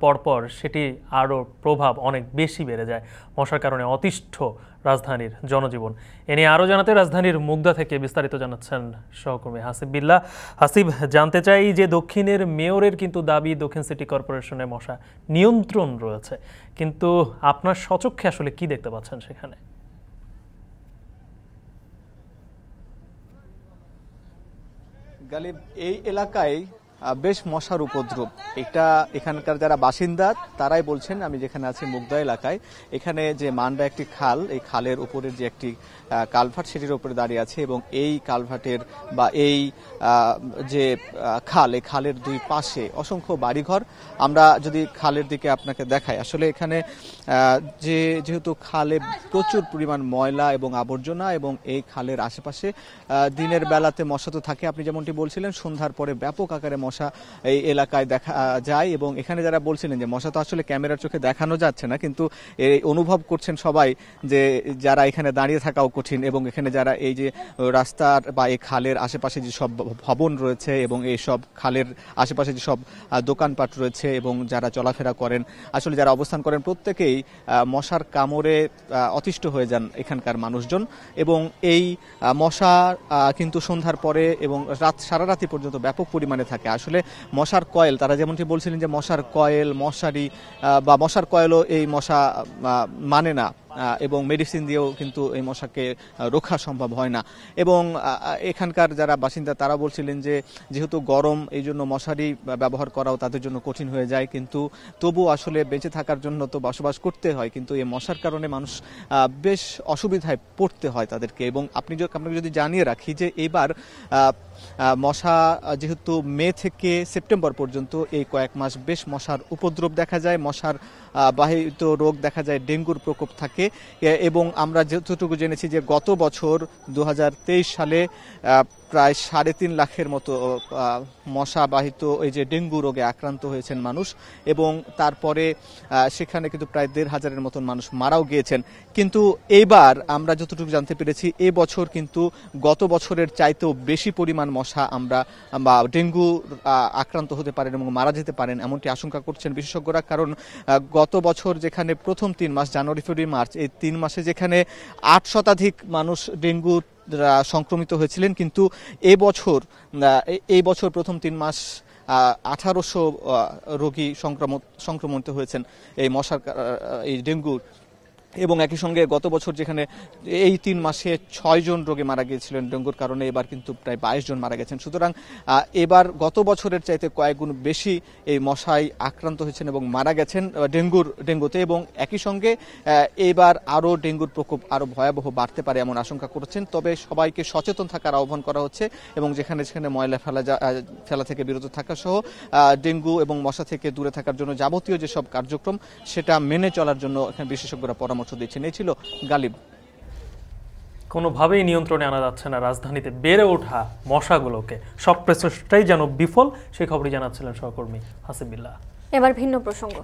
পরপর সেটি আরও প্রভাব অনেক বেশি বেড়ে যায়। মশার কারণে অতিষ্ঠ রাজধানীর জনজীবন। এ নিয়ে আরও জানাতে রাজধানীর মুগদা থেকে বিস্তারিত জানাচ্ছেন সহকর্মী হাসিব বিল্লাহ। হাসিব, জানতে চাই যে দক্ষিণের মেয়রের কিন্তু দাবি দক্ষিণ সিটি কর্পোরেশনে মশা নিয়ন্ত্রণ রয়েছে, কিন্তু আপনার স্বচক্ষে আসলে কি দেখতে পাচ্ছেন সেখানে? গালিব, এই এলাকায় বেশ মশার উপদ্রব। এটা এখানকার যারা বাসিন্দা তারাই বলছেন। আমি যেখানে আছি মুগদা এলাকায়, এখানে যে মান্ডা একটি খাল, এই খালের উপরের যে একটি কালভার্ট সেটির উপরে দাঁড়িয়ে আছে এবং এই কালভার্টের বা এই যে খাল, এই খালের দুই পাশে অসংখ্য বাড়িঘর। আমরা যদি খালের দিকে আপনাকে দেখাই, আসলে এখানে যেহেতু খালে প্রচুর পরিমাণ ময়লা এবং আবর্জনা এবং এই খালের আশেপাশে দিনের বেলাতে মশা তো থাকে, আপনি যেমনটি বলছিলেন, সন্ধ্যার পরে ব্যাপক আকারে মশা এই এলাকায় দেখা যায়। এবং এখানে যারা বলছিলেন যে মশা তো আসলে ক্যামেরার চোখে দেখানো যাচ্ছে না, কিন্তু এই অনুভব করছেন সবাই যে যারা এখানে দাঁড়িয়ে থাকাও কঠিন। এবং এখানে যারা এই যে রাস্তার বা এই খালের আশেপাশে যে সব ভবন রয়েছে এবং এই সব খালের আশেপাশে যে সব দোকানপাট রয়েছে এবং যারা চলাফেরা করেন, আসলে যারা অবস্থান করেন, প্রত্যেকেই মশার কামড়ে অতিষ্ঠ হয়ে যান এখানকার মানুষজন। এবং এই মশা কিন্তু সন্ধ্যার পরে এবং সারা রাতি পর্যন্ত ব্যাপক পরিমাণে থাকে। আসলে মশার কয়েল, তারা যেমনটি বলছিলেন যে মশার কয়েল, মশারি বা মশার কয়েলও এই মশা মানে না এবং মেডিসিন দিয়েও কিন্তু এই মশাকে রক্ষা সম্ভব হয় না। এবং এখানকার যারা বাসিন্দা তারা বলছিলেন যে যেহেতু গরম, এই জন্য মশারি ব্যবহার করাও তাদের জন্য কঠিন হয়ে যায়, কিন্তু তবু আসলে বেঁচে থাকার জন্য তো বসবাস করতে হয়, কিন্তু এই মশার কারণে মানুষ বেশ অসুবিধায় পড়তে হয় তাদেরকে। এবং আপনাকে যদি জানিয়ে রাখি যে এবার মশা যেহেতু মে থেকে সেপ্টেম্বর পর্যন্ত এই কয়েক মাস বেশ মশার উপদ্রব দেখা যায়, মশার বাহিত রোগ দেখা যায়, ডেঙ্গুর প্রকোপ থাকে। এবং আমরা যতটুকু জেনেছি যে গত বছর 2023 সালে প্রায় 3.5 লাখের মতো মশা বাহিত এই যে ডেঙ্গু রোগে আক্রান্ত হয়েছেন মানুষ, এবং তারপরে সেখানে কিন্তু প্রায় 1,500-এর মতন মানুষ মারাও গিয়েছেন। কিন্তু এইবার আমরা যতটুকু জানতে পেরেছি, এই বছর কিন্তু গত বছরের চাইতেও বেশি পরিমাণ মশা আমরা বা ডেঙ্গু আক্রান্ত হতে পারেন এবং মারা যেতে পারেন এমনটি আশঙ্কা করছেন বিশেষজ্ঞরা। কারণ গত বছর যেখানে প্রথম 3 মাস জানুয়ারি, ফেব্রুয়ারি, মার্চ, এই 3 মাসে যেখানে 8 শতাধিক মানুষ ডেঙ্গু সংক্রমিত হয়েছিলেন, কিন্তু এই বছর প্রথম 3 মাস 1800 রোগী সংক্রমিত হয়েছেন এই মশার এই ডেঙ্গুর। এবং একই সঙ্গে গত বছর যেখানে এই 3 মাসে 6 জন রোগী মারা গিয়েছিলেন ডেঙ্গুর কারণে, এবার কিন্তু প্রায় 22 জন মারা গেছেন। সুতরাং এবার গত বছরের চাইতে কয়েক গুণ বেশি এই মশায় আক্রান্ত হয়েছেন এবং মারা গেছেন ডেঙ্গুতে। এবং একই সঙ্গে এবার আরও ডেঙ্গুর প্রকোপ আরও ভয়াবহ বাড়তে পারে এমন আশঙ্কা করছেন। তবে সবাইকে সচেতন থাকার আহ্বান করা হচ্ছে এবং যেখানে ময়লা ফেলা থেকে বিরত থাকা সহ ডেঙ্গু এবং মশা থেকে দূরে থাকার জন্য যাবতীয় যেসব কার্যক্রম সেটা মেনে চলার জন্য এখানে বিশেষজ্ঞরা পরামর্শ দিচ্ছেন। এই ছিল গালিব। কোনোভাবেই নিয়ন্ত্রণে আনা যাচ্ছে না রাজধানীতে বেড়ে ওঠা মশাগুলোকে, সব প্রচেষ্টাই যেন বিফল, সেই খবরই জানাচ্ছিলেন সহকর্মী হাসিব বিল্লাহ। এবার ভিন্ন প্রসঙ্গ।